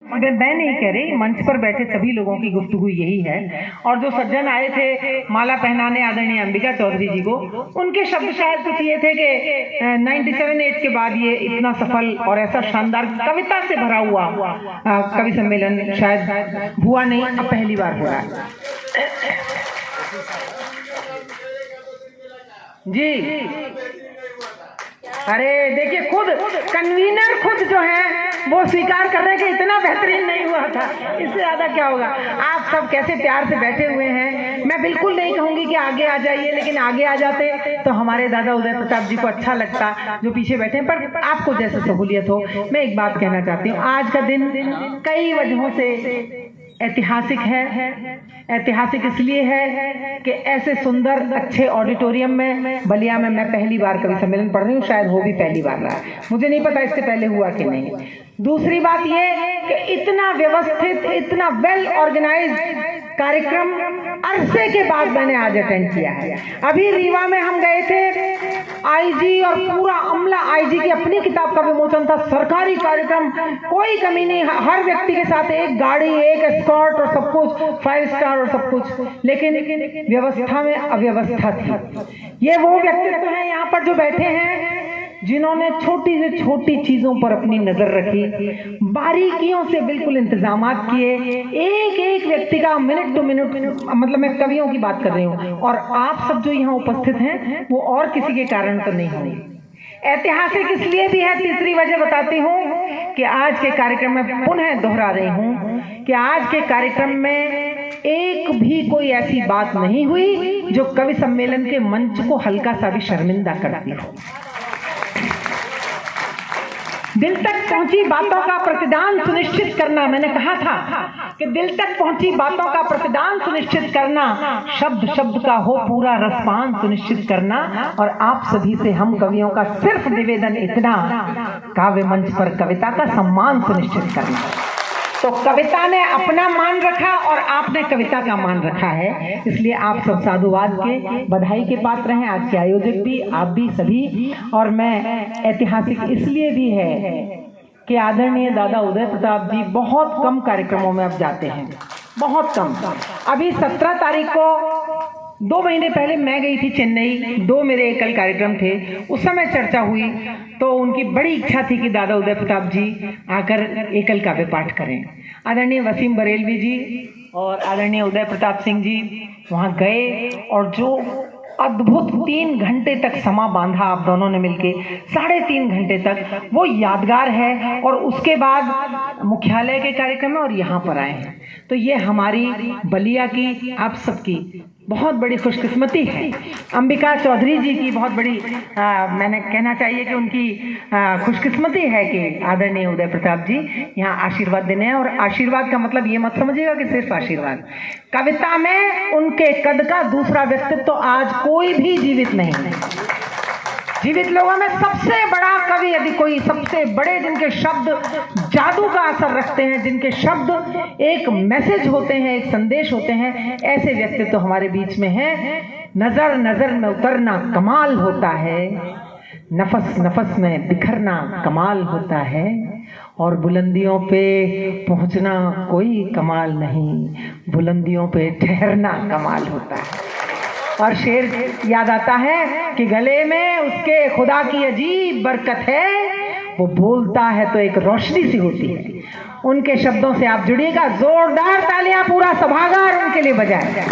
मैं नहीं कह रही, मंच पर बैठे सभी लोगों की गुफ्तगू यही है। और जो सज्जन आए थे माला पहनाने आदरणीय अंबिका चौधरी जी को, उनके शब्द शायद कुछ ये थे कि 97-8 के बाद ये इतना सफल और ऐसा शानदार कविता से भरा हुआ कवि सम्मेलन शायद हुआ नहीं, अब पहली बार हो रहा है जी। अरे देखिए, खुद कन्वीनर खुद जो है वो स्वीकार कर रहे हैं कि इतना बेहतरीन नहीं हुआ था, इससे ज्यादा क्या होगा। आप सब कैसे प्यार से बैठे हुए हैं। मैं बिल्कुल नहीं कहूंगी कि आगे आ जाइए, लेकिन आगे आ जाते तो हमारे दादा उदय प्रताप जी को अच्छा लगता जो पीछे बैठे हैं। पर आपको जैसे सहूलियत हो। मैं एक बात कहना चाहती हूँ, आज का दिन कई वजहों से ऐतिहासिक है। ऐतिहासिक इसलिए है कि ऐसे सुंदर अच्छे ऑडिटोरियम में बलिया में मैं पहली बार कवि सम्मेलन पढ़ रही हूँ, शायद वो भी पहली बार रहा है, मुझे नहीं पता इससे पहले हुआ कि नहीं। दूसरी बात ये कि इतना व्यवस्थित, इतना वेल ऑर्गेनाइज्ड कार्यक्रम अरसे के बाद मैंने आज अटेंड किया है। अभी रीवा में हम गए थे, आईजी और पूरा अमला, आईजी की अपनी किताब का विमोचन था, सरकारी कार्यक्रम, कोई कमी नहीं, हर व्यक्ति के साथ एक गाड़ी, एक एस्कॉर्ट और सब कुछ, 5 स्टार और सब कुछ, लेकिन व्यवस्था में अव्यवस्था थी। ये वो व्यक्तित्व है यहाँ पर जो बैठे हैं जिन्होंने छोटी से छोटी चीजों पर अपनी नजर रखी, बारीकियों से बिल्कुल इंतजामात किए, एक एक व्यक्ति का मिनट टू मिनट, मतलब मैं कवियों की बात कर रही हूँ, और आप सब जो यहाँ उपस्थित हैं वो और किसी के कारण तो नहीं हुई। ऐतिहासिक इसलिए भी है, तीसरी वजह बताती हूँ कि आज के कार्यक्रम में पुनः दोहरा रही हूँ कि आज के कार्यक्रम में एक भी कोई ऐसी बात नहीं हुई जो कवि सम्मेलन के मंच को हल्का सा भी शर्मिंदा करती हो। दिल तक पहुंची बातों का प्रतिदान सुनिश्चित करना, मैंने कहा था कि दिल तक पहुंची बातों का प्रतिदान सुनिश्चित करना, शब्द शब्द का हो पूरा रसपान सुनिश्चित करना, और आप सभी से हम कवियों का सिर्फ निवेदन इतना, काव्य मंच पर कविता का सम्मान सुनिश्चित करना। तो कविता ने अपना मान रखा और आपने कविता का मान रखा है, इसलिए आप सब साधुवाद के, बधाई के पात्र हैं, आज के आयोजक भी, आप भी सभी। और मैं ऐतिहासिक इसलिए भी है कि आदरणीय दादा उदय प्रताप जी बहुत कम कार्यक्रमों में अब जाते हैं, बहुत कम। अभी 17 तारीख को 2 महीने पहले मैं गई थी चेन्नई, 2 मेरे एकल कार्यक्रम थे, उस समय चर्चा हुई तो उनकी बड़ी इच्छा थी कि दादा उदय प्रताप जी आकर एकल काव्य पाठ करें। आदरणीय वसीम बरेलवी जी और आदरणीय उदय प्रताप सिंह जी वहाँ गए और जो अद्भुत 3 घंटे तक समा बांधा आप दोनों ने मिलके, 3.5 घंटे तक, वो यादगार है। और उसके बाद मुख्यालय के कार्यक्रम में और यहाँ पर आए हैं, तो ये हमारी बलिया की, आप सबकी बहुत बड़ी खुशकिस्मती है। अंबिका चौधरी जी की बहुत बड़ी मैंने कहना चाहिए कि उनकी खुशकिस्मती है कि आदरणीय उदय प्रताप जी यहाँ आशीर्वाद देने हैं। और आशीर्वाद का मतलब ये मत समझिएगा कि सिर्फ आशीर्वाद, कविता में उनके कद का दूसरा व्यक्तित्व तो आज कोई भी जीवित नहीं है। जीवित लोगों में सबसे बड़ा कवि यदि कोई, सबसे बड़े जिनके शब्द जादू का असर रखते हैं, जिनके शब्द एक मैसेज होते हैं, एक संदेश होते हैं, ऐसे व्यक्तित्व तो हमारे बीच में है। नजर नजर में उतरना कमाल होता है, नफस नफस में बिखरना कमाल होता है, और बुलंदियों पे पहुंचना कोई कमाल नहीं, बुलंदियों पे ठहरना कमाल होता है। और शेर याद आता है कि गले में उसके खुदा की अजीब बरकत है, वो बोलता है तो एक रोशनी सी होती है। उनके शब्दों से आप जुड़िएगा, जोरदार तालियां पूरा सभागार उनके लिए बजाए।